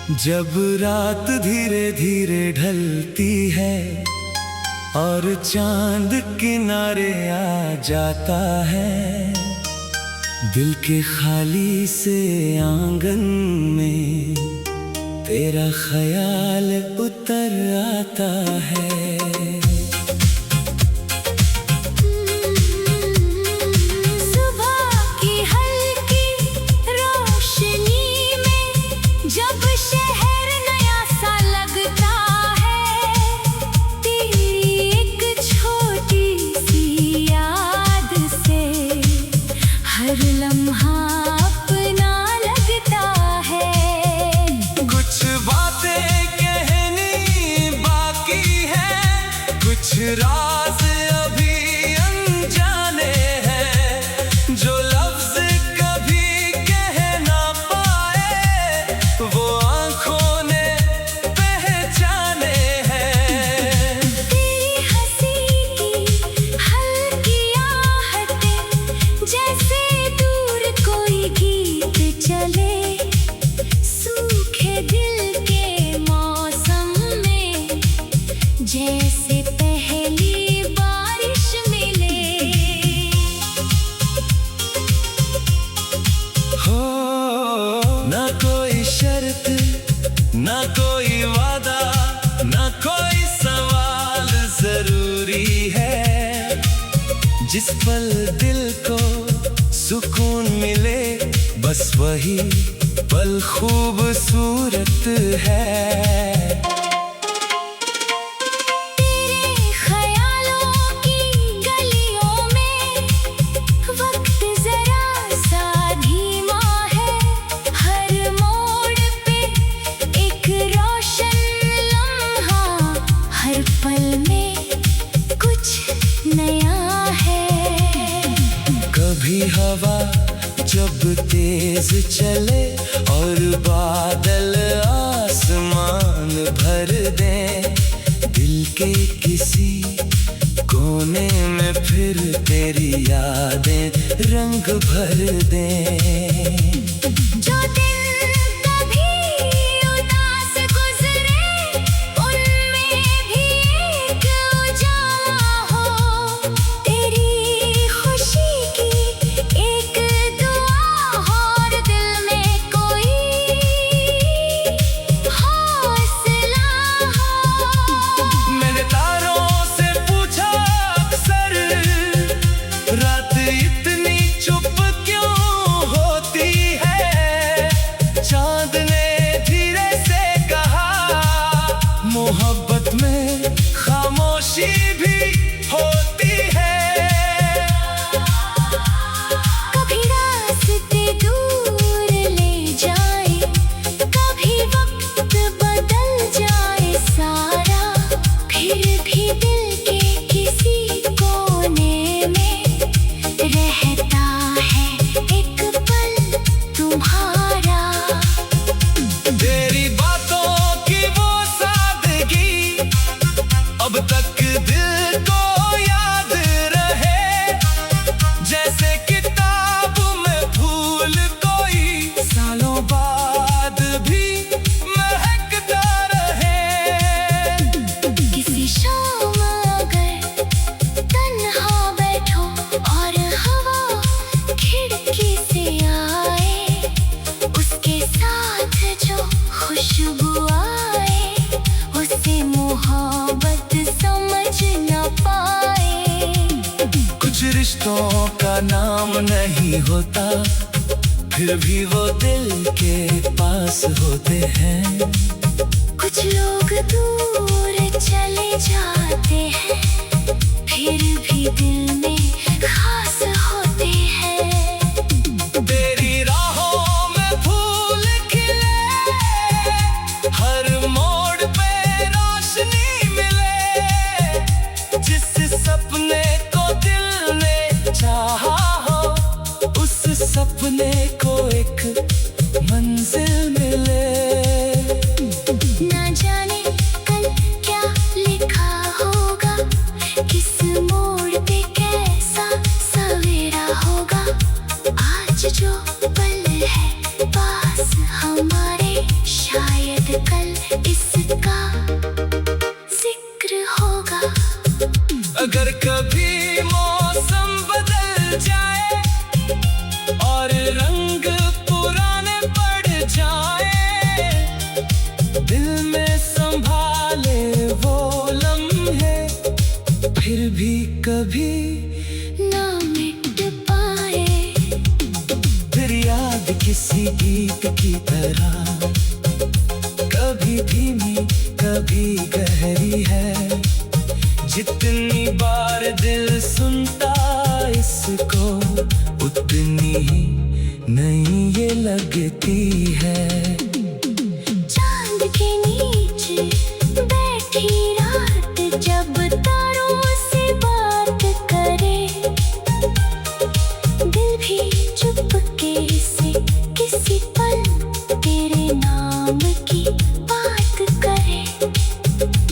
जब रात धीरे धीरे ढलती है और चांद किनारे आ जाता है, दिल के खाली से आंगन में तेरा ख्याल उतर आता है। हर लम्हा अपना लगता है। कुछ बातें कहनी बाकी है, कुछ राज अभी अनजाने हैं, जो लफ्ज कभी कह ना पाए वो आंखों ने पहचाने हैं। तेरी हंसी की हल्की आहटें जैसे गीत चले, सूखे दिल के मौसम में जैसे पहली बारिश मिले। हो ना कोई शर्त, ना कोई वादा, ना कोई सवाल जरूरी है, जिस पल दिल को सुकून मिले बस वही पल खूबसूरत है। तेरे ख्यालों की गलियों में वक्त जरा सा धीमा है, हर मोड़ पे एक रोशन लम्हा, हर पल में कुछ नया है। कभी हवा जब तेज चले और बादल आसमान भर दें, दिल के किसी कोने में फिर तेरी यादें रंग भर दें। जो दिन कभी उदास गुजरे उनमें भी एक उजाला हो, तेरी खुशी की एक दुआ और दिल में कोई हौसला हो। मैंने तारों से पूछा अक्सर, रात इतनी चुप क्यों होती है, चांद ने धीरे से कहा मोहब्बत में खामोशी भी होती है। कभी रास्ते दूर ले जाए, कभी वक्त बदल जाए सारा, फिर भी दिल के किसी कोने में रहता है एक पल तुम्हारा। तेरी बातों की वो सादगी अब तक दिल को याद रहे, जैसे किताब में फूल कोई सालों बाद भी महकता रहे। किसी शाम अगर तन्हा बैठो और हवा खिड़की से आए, उसके साथ जो खुशबू आए, उसे मोहब्बत समझ न पाए। कुछ रिश्तों का नाम नहीं होता, फिर भी वो दिल के पास होते हैं। कुछ लोग दूर चले जाते हैं, फिर भी दिल में खास होते हैं। तेरी राहों में फूल खिले, हर मोड़ पे रोशनी मिले, जिस सपने को दिल ने चाहा हो, उस सपने को एक मंजिल मिले। ना जाने कल क्या लिखा होगा, किस मोड़ पे कैसा सवेरा होगा, आज जो पल है पास हमारे शायद कभी ना मिट पाए। फिर याद किसी गीत की तरह, कभी धीमी कभी गहरी है। जितनी बार दिल सुनता इसको, उतनी ही नई ये लगती है। चांद के नीचे बैठी रात जब तारों से बात करे, दिल भी चुपके से किसी पल तेरे नाम की बात करे।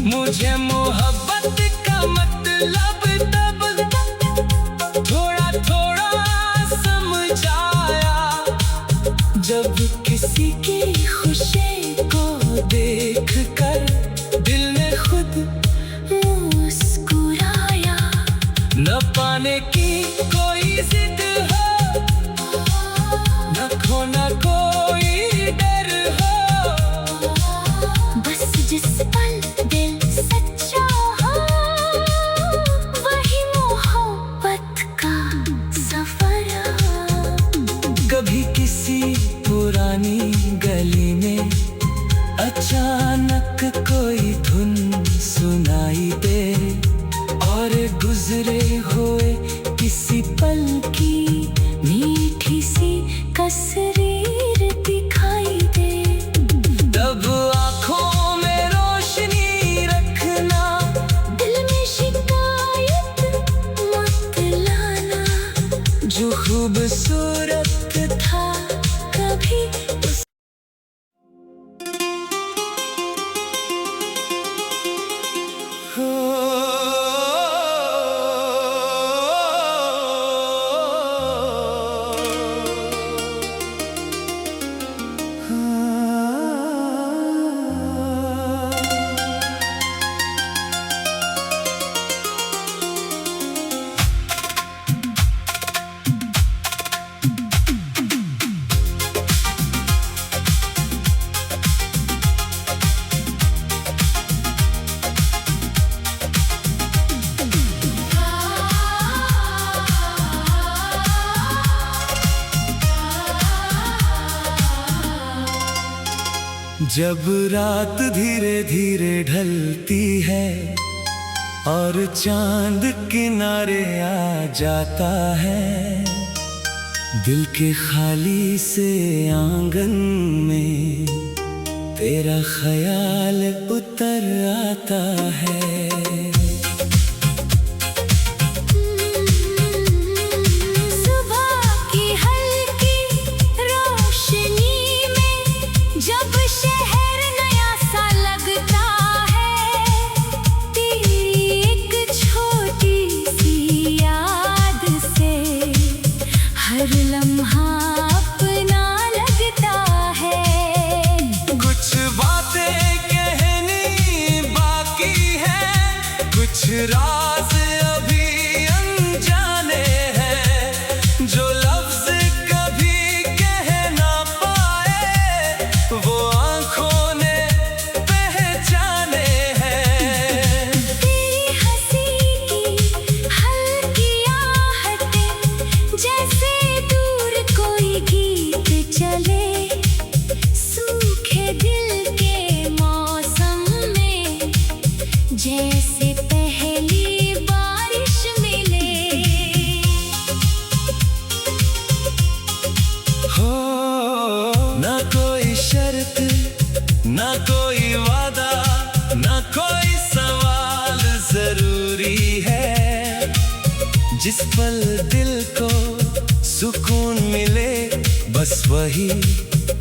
मुझे मोहब्बत का मतलब तब थोड़ा थोड़ा समझ आया, जब किसी की खुशी को देख कर दिल ने खुद मुस्कुराया। न पाने की कोई जिद हो, न खोना कोई डर हो, बस जिस पल दिल सच्चा हो, वही मोहब्बत का सफर हो। कभी किसी पुरानी गली में अचानक कोई धुन सुनाई दे, और गुजरे हुए किसी पल की मीठी सी तस्वीर दिखाई दे। तब आँखों में रोशनी रखना, दिल में शिकायत मत लाना, जो खूबसूरत था कभी जब रात धीरे धीरे ढलती है और चांद किनारे आ जाता है, दिल के खाली से आंगन में तेरा ख्याल उतर आता है। हर लम्हा अपना लगता है। कुछ बातें कहनी बाकी है, कुछ राज अभी अनजाने हैं, जो लफ्ज कभी कह ना पाए वो आँखों ने पहचाने हैं। तेरी हंसी की हल्की आहटें जैसे चले, सूखे दिल के मौसम में जैसे पहली बारिश मिले। हो ना कोई शर्त, ना कोई वादा, ना कोई सवाल जरूरी है, जिस पल दिल को सुकून मिले बस वही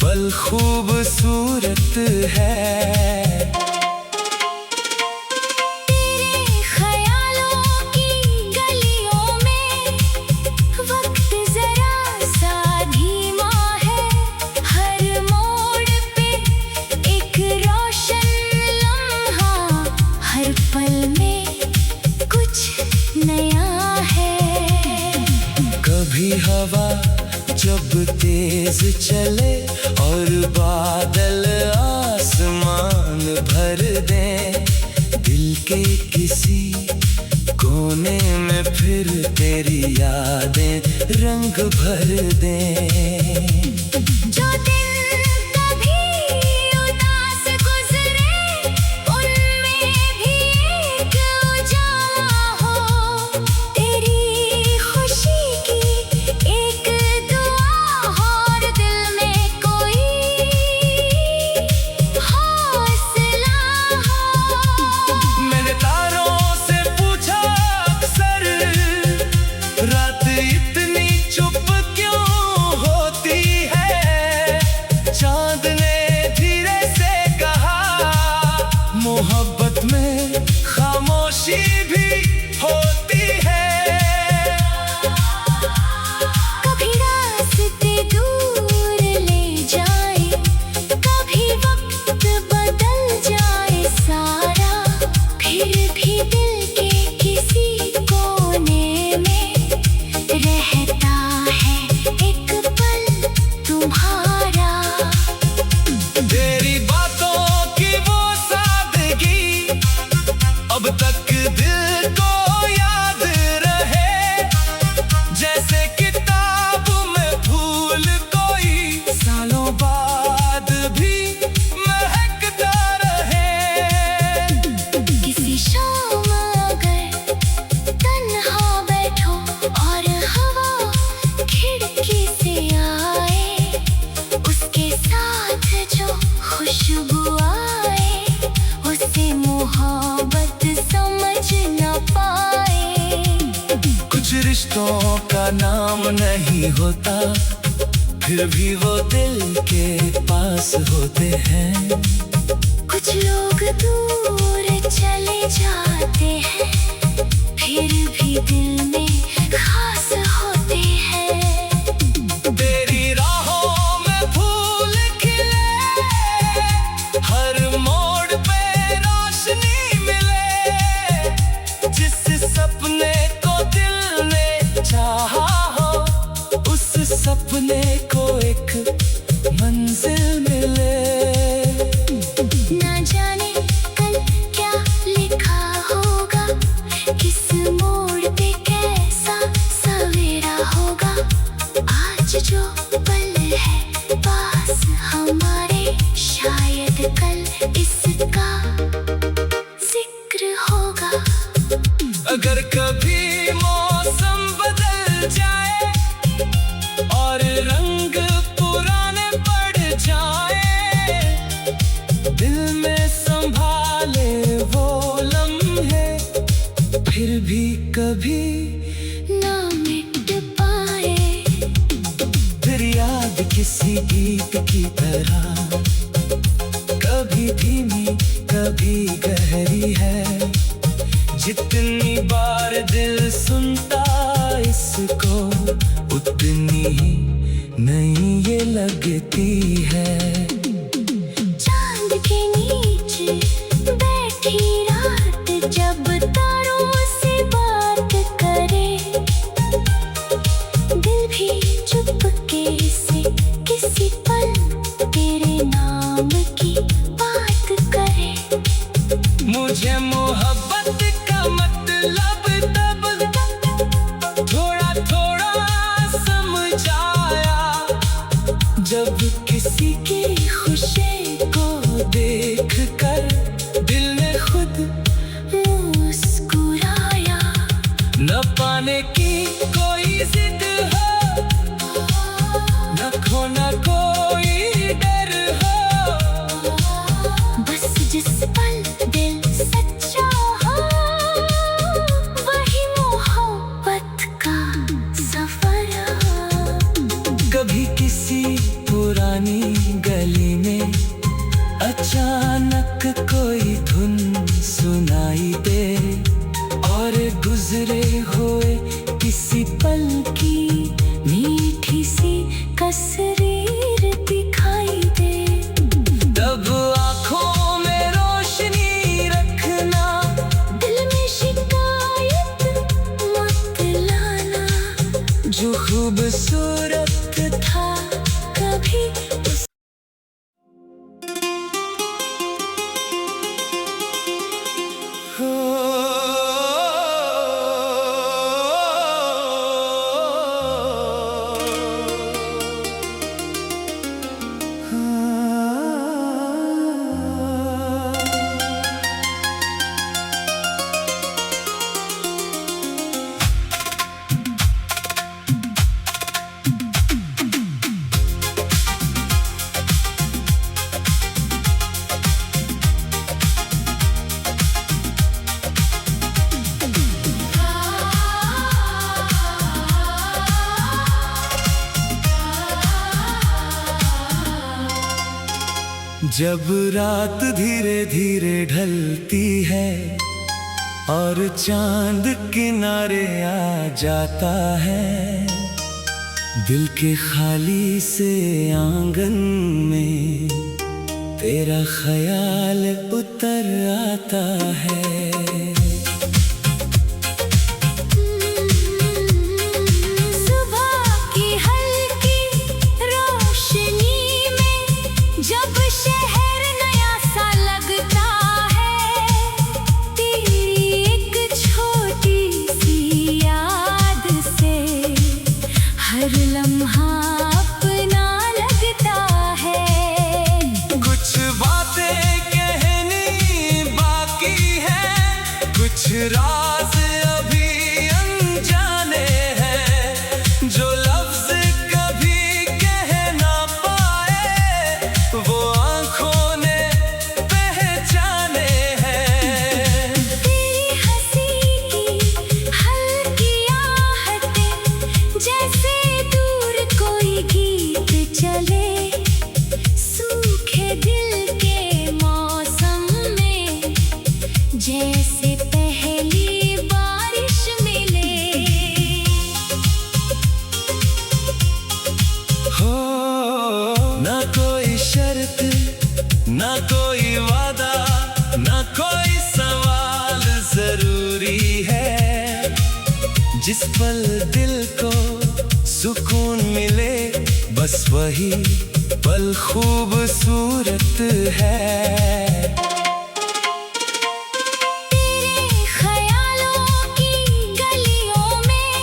पल खूबसूरत है। तेरे ख्यालों की गलियों में वक्त जरा सा धीमा है, हर मोड़ पे एक रोशन लम्हा, हर पल में कुछ नया है। कभी हवा जब तेज चले और बादल आसमान भर दें, दिल के किसी कोने में फिर तेरी यादें रंग भर दें। जो दिन कभी उदास गुजरे उनमें भी एक उजाला हो। तेरी खुशी की एक दुआ हो और दिल में कोई हौसला हो। मैंने तारों से पूछा अक्सर, रात इतनी चुप क्यों होती है? चांद ने धीरे से कहा, मोहब्बत में खामोशी भी होती है। कभी रास्ते दूर ले जाए, कभी वक्त बदल जाए सारा, फिर भी दिल के किसी कोने में रहता है एक पल तुम्हारा। तेरी बातों की वो सादगी अब तक दिल को याद रहे, जैसे किताब में फूल कोई सालों बाद भी महकता रहे। किसी शाम अगर तन्हा बैठो और हवा खिड़की से आए, उसके साथ जो खुशबू आए, उसे मोहब्बत समझ न पाए। कुछ रिश्तों का नाम नहीं होता, फिर भी वो दिल के पास होते हैं। कुछ लोग दूर चले जाते हैं, फिर भी दिल में खास होते हैं। तेरी राहों में फूल खिले, हर मोड़ पे रोशनी मिले, जिस सपने को दिल ने चाहा हो, उस सपने को एक मंजिल मिले। ना जाने कल क्या लिखा होगा, किस मोड़ पे कैसा सवेरा होगा। आज जो पल है पास हमारे, शायद कल इसका जिक्र होगा। अगर कभी मौसम बदल जाए और रंग पुराने पड़ जाए, दिल में संभाले वो लम्हे, फिर भी कभी ना मिट पाए। फिर याद किसी गीत की तरह, कभी धीमी कभी गहरी है। जितनी बार दिल सुनता इसको, उतनी ही नई ये लगती है। चांद के नीचे बैठी रात जब तारों से बात करे, दिल भी चुपके से किसी पल तेरे नाम की बात करे। मुझे मोहब्बत का मतलब तब थोड़ा थोड़ा समझ आया, जब किसी की खुशी को देख कर दिल ने खुद मुस्कुराया। न पाने की कोई जिद हो, न खोना कोई डर हो, बस जिस पल दिल सच्चा हो, वही मोहब्बत का सफर हो। कभी किसी पुरानी गली में अचानक कोई धुन सुनाई दे, और गुजरे हुए किसी पल जब रात धीरे धीरे ढलती है और चांद किनारे आ जाता है, दिल के खाली से आंगन में तेरा ख्याल उतर आता है। सुबह की हल्की रोशनी में जब शहर नया सा लगता है, तेरी एक छोटी सी याद से हर लम्हा अपना लगता है। कुछ बातें कहनी बाकी है, कुछ राज अभी अनजाने हैं, जो लफ्ज कभी कह ना पाए वो आंखों ने पहचाने हैं। तेरी हंसी की हल्की आहटें जैसे दूर कोई गीत चले, सूखे दिल के मौसम में जैसे पहली बारिश मिले। हो ना कोई शर्त, ना कोई वादा, ना कोई सवाल जरूरी है, जिस पल दिल को सुकून मिले बस वही पल खूबसूरत है। तेरे ख्यालों की गलियों में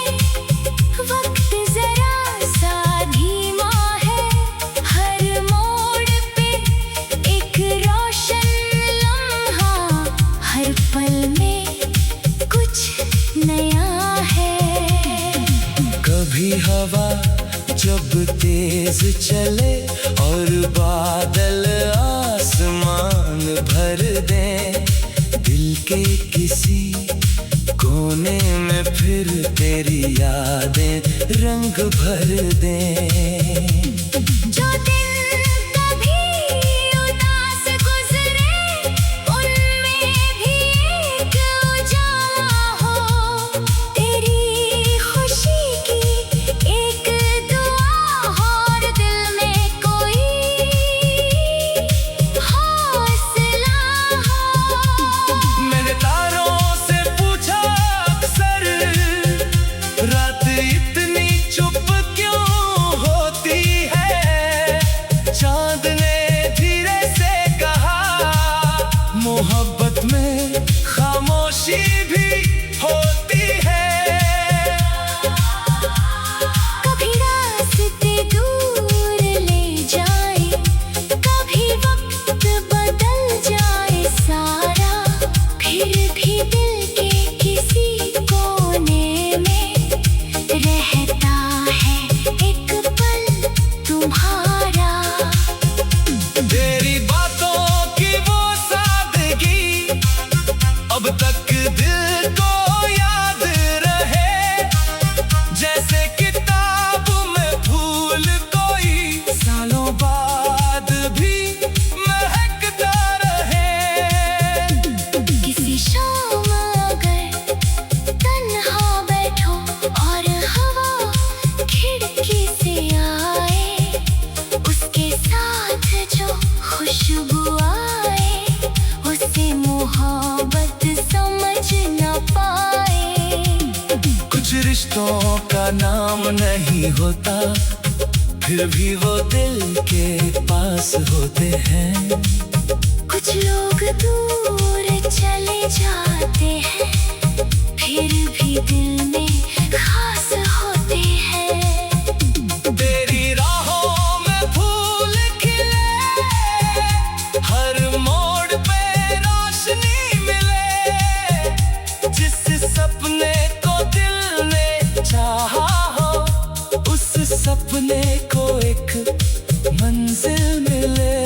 वक्त जरा सा धीमा है, हर मोड़ पे एक रोशन लम्हा, हर पल में कुछ नया है। कभी हवा जब तेज चले और बादल आसमान भर दें, दिल के किसी कोने में फिर तेरी यादें रंग भर दें। जो दिन कभी उदास गुजरे उनमें भी एक उजाला हो, तेरी खुशी की एक दुआ हो और दिल में कोई हौसला हो। मैंने तारों से पूछा अक्सर, रात इतनी चुप क्यों होती है, चांद ने धीरे से कहा मोहब्बत में खामोशी भी होती है। कभी रास्ते दूर ले जाए, कभी वक्त बदल जाए सारा, फिर भी दिल के किसी कोने में रहता है एक पल तुम्हारा। तेरी बातों की वो सादगी अब तक दिल को याद रहे, जैसे किताब में फूल कोई सालों बाद भी महकता रहे। किसी शाम अगर तन्हा बैठो और हवा खिड़की से आए, उसके साथ जो खुशबू आए, उसे मोहब्बत समझ न पाए। कुछ रिश्तों का नाम नहीं होता, फिर भी वो दिल के पास होते हैं। कुछ लोग दूर चले जाते हैं, फिर भी दिल में खास होते हैं। तेरी राहों में फूल खिले, हर मोड़ पे रोशनी मिले, जिस सपने को दिल ने चाहा हो, उस सपने को एक मंजिल मिले।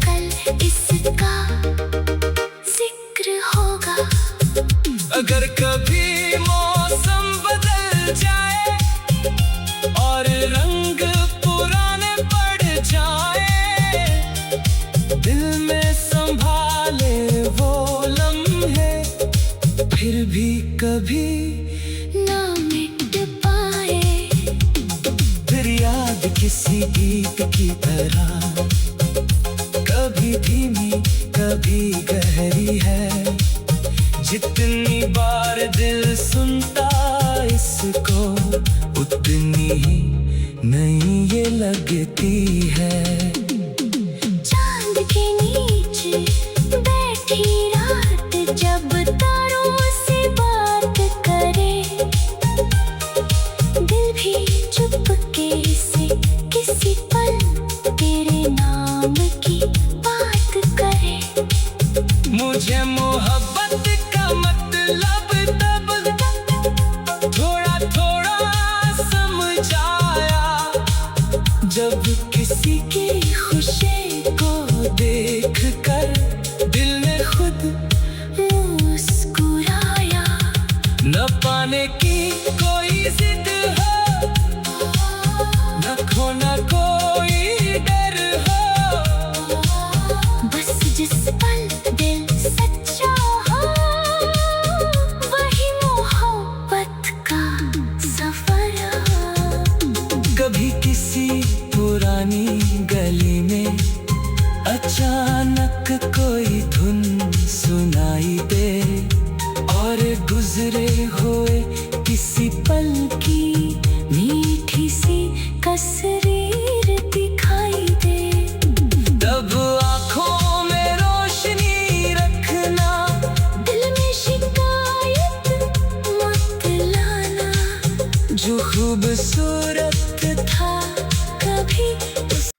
कल इसका जिक्र होगा। अगर कभी मौसम बदल जाए और रंग पुराने पड़ जाए, दिल में संभाले वो लम्हे फिर भी कभी ना मिट पाए। फिर याद किसी गीत की तरह कभी धीमी कभी गहरी है। जितनी बार दिल सुनता इसको उतनी ही नई ये लगती है। चांद के नीचे बैठी रात जब तारों से बात करे, दिल भी चुपके से किसी पल तेरे नाम की बात करे। मुझे मोहब्बत का मतलब तब थोड़ा थोड़ा समझ आया, जब किसी की खुशी को देख कर दिल ने खुद मुस्कुराया। न पाने की कोई जिद हो, न खोना कोई डर हो, बस जिस पल दिल सच्चा हो वही मोहब्बत का सफर हो। कभी किसी पुरानी गली में अचानक कोई धुन सुनाई दे, और गुजरे हुए किसी पल की मीठी सी तस्वीर दिखाई दे। तब आँखों में रोशनी रखना, दिल में शिकायत मत लाना, जो खूबसूरत था कभी उस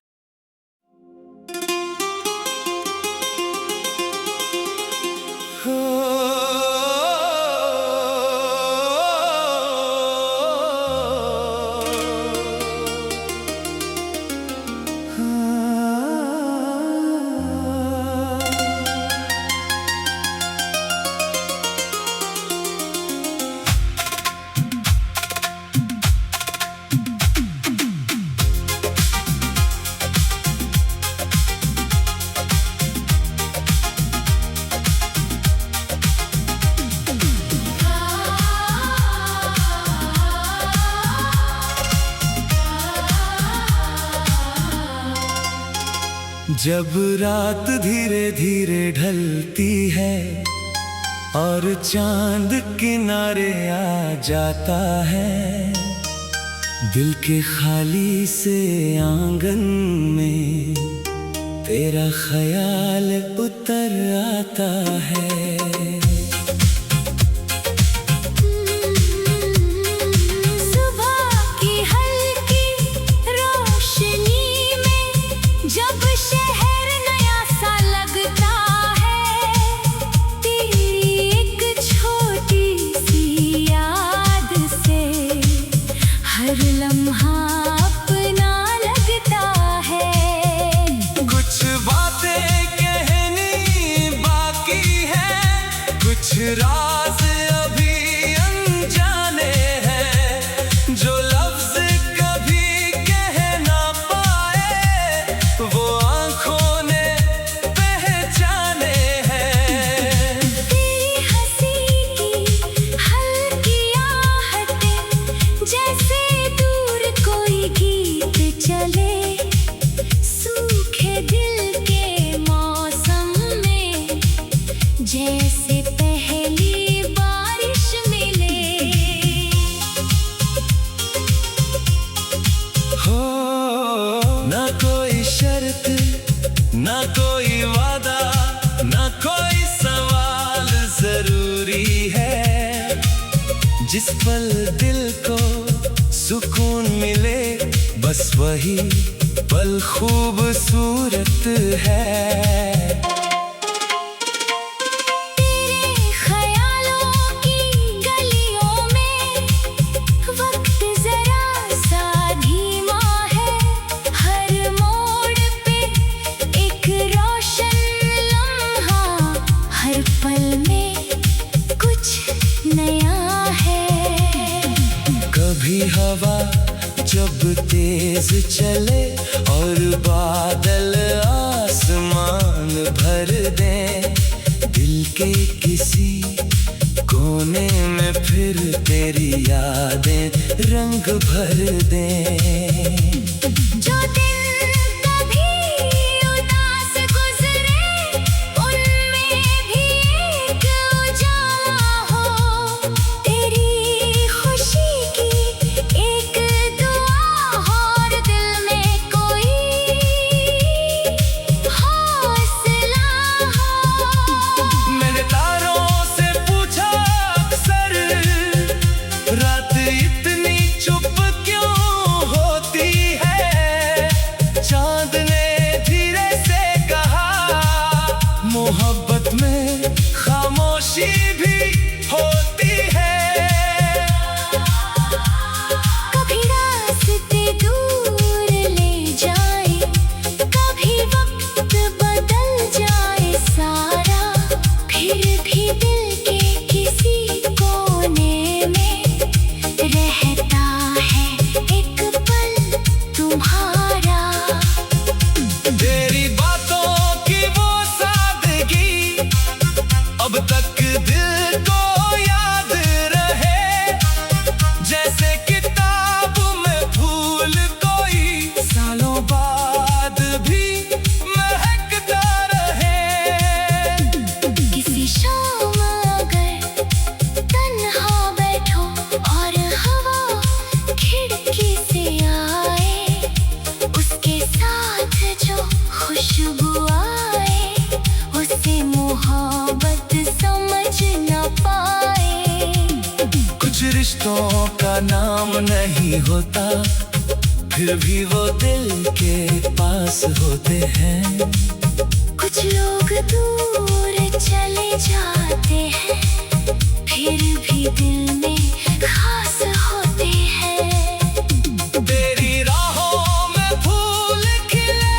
जब रात धीरे धीरे ढलती है और चांद किनारे आ जाता है, दिल के खाली से आंगन में तेरा ख्याल उतर आता है। सुबह की हल्की रोशनी में जब शहर नया सा लगता है, तेरी एक छोटी सी याद से हर लम्हा अपना लगता है। कुछ बातें कहनी बाकी है, कुछ राज अभी अनजाने हैं, जो लफ्ज कभी कह ना पाए वो आँखों ने पहचाने हैं। तेरी हंसी की हल्की आहटें जैसे दूर कोई गीत चले, सूखे दिल के मौसम में जैसे पहली बारिश मिले। हो ना कोई शर्त, ना कोई वादा, ना कोई सवाल जरूरी है, जिस पल दिल को सुकून मिले बस वही पल खूबसूरत है। तेरे ख्यालों की गलियों में वक्त जरा सा धीमा है, हर मोड़ पे एक राह जब तेज चले और बादल आसमान भर दें, दिल के किसी कोने में फिर तेरी यादें रंग भर दें। जो दिन कभी उदास गुजरे, उनमें भी एक उजाला हो। तेरी खुशी की एक दुआ हो और दिल में कोई हौसला हो। मैंने तारों से पूछा अक्सर, रात इतनी चुप क्यों होती है? चांद ने धीरे से कहा, मोहब्बत में खामोशी भी होती है। कभी रास्ते दूर ले जाए, कभी वक्त बदल जाए सारा, फिर भी दिल के किसी कोने में रहता है एक पल तुम्हारा। तेरी बातों की वो सादगी अब तक दिल को याद रहे, जैसे किताब में फूल कोई सालों बाद भी महकता रहे। किसी शाम अगर तन्हा बैठो और हवा खिड़की से आए, उसके साथ जो खुशबू आए, उसे मोहब्बत समझ न पाए। कुछ रिश्तों का नाम नहीं होता, फिर भी वो दिल के पास होते हैं। कुछ लोग दूर चले जाते हैं, फिर भी दिल में खास होते हैं। तेरी राहों में फूल खिले,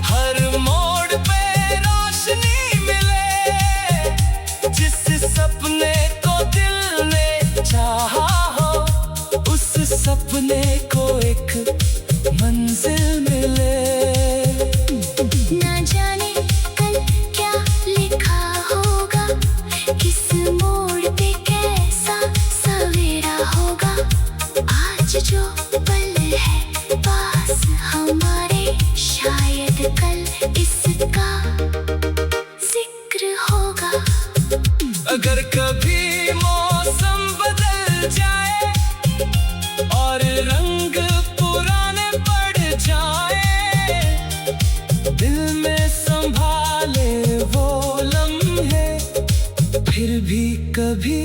हर मोड़ पे रोशनी मिले, जिस सपने को दिल ने चाहा हो, उस सपने को एक मंजिल मिले। ना जाने कल क्या लिखा होगा, किस मोड़ पे कैसा सवेरा होगा। आज जो पल है पास हमारे, शायद कल इसका जिक्र होगा। अगर कभी मौसम बदल जाए और रंग पुराने पड़ जाए, दिल में संभाले वो लम्हे, फिर भी कभी